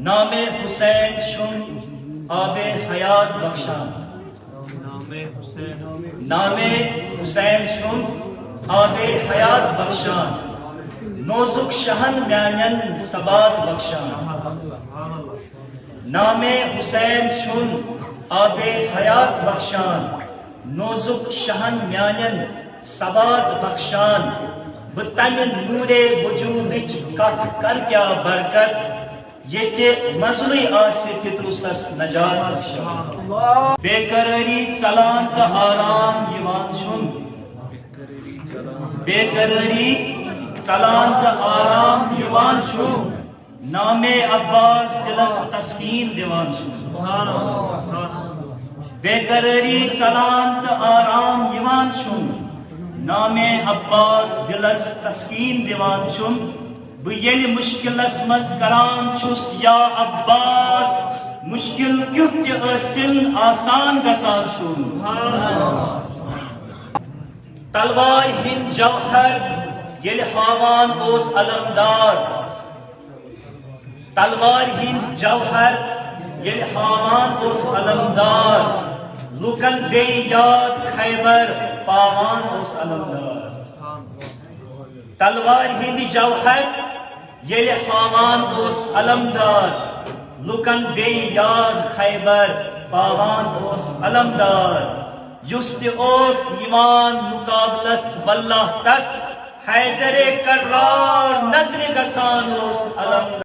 نام حسین شم آب حیات بخشان نام حسین شم آب حیات بخشان نوزک شہن میانین ثبات بخشان نام حسین شم آب حیات بخشان نوزک شہن میانین ثبات بخشان بتن نور وجود کت کر کیا برکت یہ مزلی آسی فطرسس نجات بخشان بے قراری ژلان تو آرام یوان چھن بے قراری ژلان تو آرام یوان چھن نام عباس دلس تسکین دیوان چھن بے قراری ژلان تو آرام یوان چھن نام عباس دلس تسکین دیوان چھن بہل مشکلس مز کران چھس یا عباس مشکل کیت ٲسِن آسان گژھان چھُم تلوار ہند جوہر ییٚلہِ ہاوان اوس علمدار تلوار ہند جوہر ییٚلہِ ہاوان اوس علمدار لُکن بیٚیہِ یاد خیبر پاوان اوس علمدار تلوار ہند جوہر ییٚلہِ ہاوان اوس علمدار لُکن بیٚیہِ یاد خیبر پاوان اوس علمدار یُس تہِ اوس یِوان مُقابلس واللہ تس حیدرِ کرار نظرِ گژھان اوس علمدار